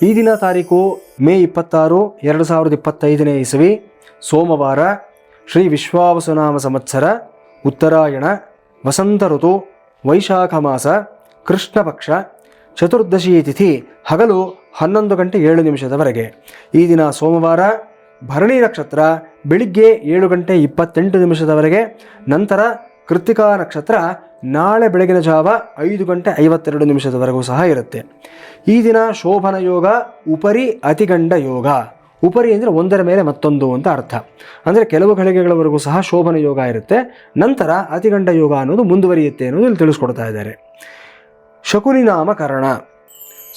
ಈ ದಿನ ತಾರೀಕು ಮೇ 26, 2025 ಇಸವಿ, ಸೋಮವಾರ, ಶ್ರೀ ವಿಶ್ವಾವಸುನಾಮ ಸಂವತ್ಸರ, ಉತ್ತರಾಯಣ, ವಸಂತ ಋತು, ವೈಶಾಖ ಮಾಸ, ಕೃಷ್ಣ ಪಕ್ಷ, ಚತುರ್ದಶಿ ತಿಥಿ ಹಗಲು 11:07 ಈ ದಿನ ಸೋಮವಾರ. ಭರಣಿ ನಕ್ಷತ್ರ ಬೆಳಿಗ್ಗೆ 7:28 ನಂತರ ಕೃತ್ತಿಕಾ ನಕ್ಷತ್ರ ನಾಳೆ ಬೆಳಗಿನ ಜಾವ 5:52 ಸಹ ಇರುತ್ತೆ. ಈ ದಿನ ಶೋಭನ ಯೋಗ, ಉಪರಿ ಅತಿಗಂಡ ಯೋಗ. ಉಪರಿ ಅಂದರೆ ಒಂದರ ಮೇಲೆ ಮತ್ತೊಂದು ಅಂತ ಅರ್ಥ. ಅಂದರೆ ಕೆಲವು ಗಳಿಗೆಗಳವರೆಗೂ ಸಹ ಶೋಭನ ಯೋಗ ಇರುತ್ತೆ, ನಂತರ ಅತಿಗಂಡ ಯೋಗ ಅನ್ನೋದು ಮುಂದುವರಿಯುತ್ತೆ ಅನ್ನೋದು ಇಲ್ಲಿ ತಿಳಿಸ್ಕೊಡ್ತಾ ಇದ್ದಾರೆ. ಶಕುನಿ ನಾಮಕರಣ.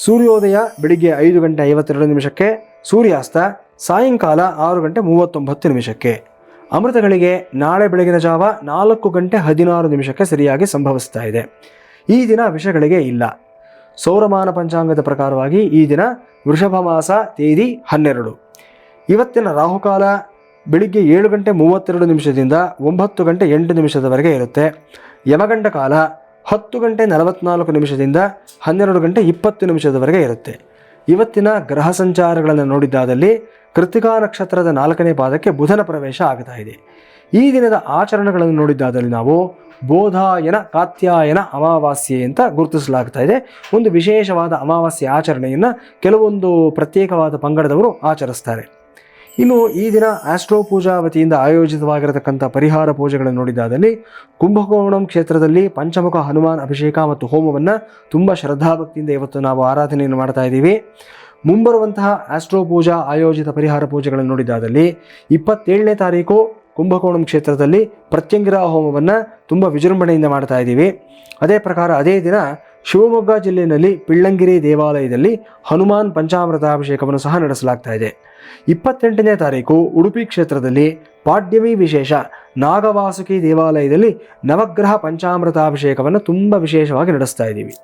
ಸೂರ್ಯೋದಯ ಬೆಳಿಗ್ಗೆ 5:52, ಸೂರ್ಯಾಸ್ತ ಸಾಯಂಕಾಲ 6:39. ಅಮೃತಗಳಿಗೆ ನಾಳೆ ಬೆಳಗಿನ ಜಾವ 4:16 ಸರಿಯಾಗಿ ಸಂಭವಿಸ್ತಾ ಇದೆ. ಈ ದಿನ ವಿಷಗಳಿಗೆ ಇಲ್ಲ. ಸೌರಮಾನ ಪಂಚಾಂಗದ ಪ್ರಕಾರವಾಗಿ ಈ ದಿನ ವೃಷಭ ಮಾಸ, ತೇದಿ 12. ಇವತ್ತಿನ ರಾಹುಕಾಲ ಬೆಳಿಗ್ಗೆ 7:32 9:08 ಇರುತ್ತೆ. ಯಮಗಂಡ ಕಾಲ 10:44 12:20 ಇರುತ್ತೆ. ಇವತ್ತಿನ ಗ್ರಹ ಸಂಚಾರಗಳನ್ನು ನೋಡಿದ್ದಾದಲ್ಲಿ ಕೃತ್ತಿಕಾ ನಕ್ಷತ್ರದ 4ನೇ ಪಾದಕ್ಕೆ ಬುಧನ ಪ್ರವೇಶ ಆಗ್ತಾ ಇದೆ. ಈ ದಿನದ ಆಚರಣೆಗಳನ್ನು ನೋಡಿದ್ದಾದಲ್ಲಿ ನಾವು ಬೋಧಾಯನ ಕಾತ್ಯಾಯನ ಅಮಾವಾಸ್ಯೆ ಅಂತ ಗುರುತಿಸಲಾಗ್ತಾ ಇದೆ. ಒಂದು ವಿಶೇಷವಾದ ಅಮಾವಾಸ್ಯೆ ಆಚರಣೆಯನ್ನು ಕೆಲವೊಂದು ಪ್ರತ್ಯೇಕವಾದ ಪಂಗಡದವರು ಆಚರಿಸ್ತಾರೆ. ಇನ್ನು ಈ ದಿನ ಆಸ್ಟ್ರೋ ಪೂಜಾ ವತಿಯಿಂದ ಆಯೋಜಿತವಾಗಿರತಕ್ಕಂಥ ಪರಿಹಾರ ಪೂಜೆಗಳನ್ನು ನೋಡಿದ್ದಾದಲ್ಲಿ ಕುಂಭಕೋಣಂ ಕ್ಷೇತ್ರದಲ್ಲಿ ಪಂಚಮುಖ ಹನುಮಾನ್ ಅಭಿಷೇಕ ಮತ್ತು ಹೋಮವನ್ನು ತುಂಬ ಶ್ರದ್ಧಾಭಕ್ತಿಯಿಂದ ಇವತ್ತು ನಾವು ಆರಾಧನೆಯನ್ನು ಮಾಡ್ತಾ ಇದ್ದೀವಿ. ಮುಂಬರುವಂತಹ ಆಸ್ಟ್ರೋ ಪೂಜಾ ಆಯೋಜಿತ ಪರಿಹಾರ ಪೂಜೆಗಳನ್ನು ನೋಡಿದ್ದಾದಲ್ಲಿ 27ನೇ ತಾರೀಕು ಕುಂಭಕೋಣಂ ಕ್ಷೇತ್ರದಲ್ಲಿ ಪ್ರತ್ಯಂಗಿರ ಹೋಮವನ್ನು ತುಂಬ ವಿಜೃಂಭಣೆಯಿಂದ ಮಾಡ್ತಾ ಇದ್ದೀವಿ. ಅದೇ ಪ್ರಕಾರ ಅದೇ ದಿನ ಶಿವಮೊಗ್ಗ ಜಿಲ್ಲೆಯಲ್ಲಿ ಪಿಳ್ಳಂಗಿರಿ ದೇವಾಲಯದಲ್ಲಿ ಹನುಮಾನ್ ಪಂಚಾಮೃತಾಭಿಷೇಕವನ್ನು ಸಹ ನಡೆಸಲಾಗ್ತಾ ಇದೆ. 28ನೇ ತಾರೀಕು ಉಡುಪಿ ಕ್ಷೇತ್ರದಲ್ಲಿ ಪಾಡ್ಯಮಿ ವಿಶೇಷ ನಾಗವಾಸುಕಿ ದೇವಾಲಯದಲ್ಲಿ ನವಗ್ರಹ ಪಂಚಾಮೃತಾಭಿಷೇಕವನ್ನು ತುಂಬ ವಿಶೇಷವಾಗಿ ನಡೆಸ್ತಾ ಇದ್ದೀವಿ.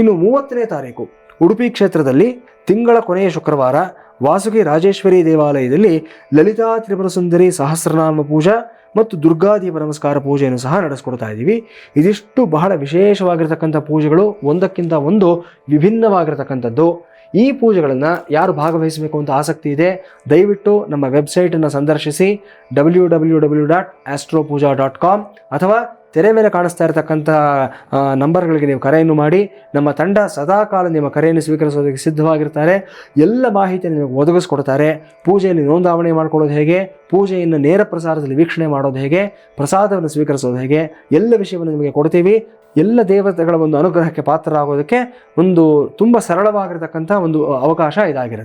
ಇನ್ನು 30ನೇ ತಾರೀಕು ಉಡುಪಿ ಕ್ಷೇತ್ರದಲ್ಲಿ ತಿಂಗಳ ಕೊನೆಯ ಶುಕ್ರವಾರ ವಾಸುಕಿ ರಾಜೇಶ್ವರಿ ದೇವಾಲಯದಲ್ಲಿ ಲಲಿತಾ ತ್ರಿಪುರ ಸುಂದರಿ ಸಹಸ್ರನಾಮ ಪೂಜಾ ಮತ್ತು ದುರ್ಗಾದೀಪ ನಮಸ್ಕಾರ ಪೂಜೆಯನ್ನು ಸಹ ನಡೆಸ್ಕೊಡ್ತಾ ಇದ್ದೀವಿ. ಇದಿಷ್ಟು ಬಹಳ ವಿಶೇಷವಾಗಿರ್ತಕ್ಕಂಥ ಪೂಜೆಗಳು, ಒಂದಕ್ಕಿಂತ ಒಂದು ವಿಭಿನ್ನವಾಗಿರ್ತಕ್ಕಂಥದ್ದು. ಈ ಪೂಜೆಗಳನ್ನು ಯಾರು ಭಾಗವಹಿಸಬೇಕು ಅಂತ ಆಸಕ್ತಿ ಇದೆ, ದಯವಿಟ್ಟು ನಮ್ಮ ವೆಬ್ಸೈಟನ್ನು ಸಂದರ್ಶಿಸಿ www.astropuja.com ಅಥವಾ ತೆರೆ ಮೇಲೆ ಕಾಣಿಸ್ತಾ ಇರತಕ್ಕಂಥ ನಂಬರ್ಗಳಿಗೆ ನೀವು ಕರೆಯನ್ನು ಮಾಡಿ. ನಮ್ಮ ತಂಡ ಸದಾಕಾಲ ನಿಮ್ಮ ಕರೆಯನ್ನು ಸ್ವೀಕರಿಸೋದಕ್ಕೆ ಸಿದ್ಧವಾಗಿರ್ತಾರೆ. ಎಲ್ಲ ಮಾಹಿತಿಯನ್ನು ನಿಮಗೆ ಒದಗಿಸ್ಕೊಡ್ತಾರೆ. ಪೂಜೆಯಲ್ಲಿ ನೋಂದಾವಣೆ ಮಾಡ್ಕೊಳ್ಳೋದು ಹೇಗೆ, ಪೂಜೆಯನ್ನು ನೇರ ಪ್ರಸಾರದಲ್ಲಿ ವೀಕ್ಷಣೆ ಮಾಡೋದು ಹೇಗೆ, ಪ್ರಸಾದವನ್ನು ಸ್ವೀಕರಿಸೋದು ಹೇಗೆ, ಎಲ್ಲ ವಿಷಯವನ್ನು ನಿಮಗೆ ಕೊಡ್ತೀವಿ. ಎಲ್ಲ ದೇವತೆಗಳ ಒಂದು ಅನುಗ್ರಹಕ್ಕೆ ಪಾತ್ರರಾಗೋದಕ್ಕೆ ಒಂದು ತುಂಬ ಸರಳವಾಗಿರ್ತಕ್ಕಂಥ ಒಂದು ಅವಕಾಶ ಇದಾಗಿರುತ್ತೆ.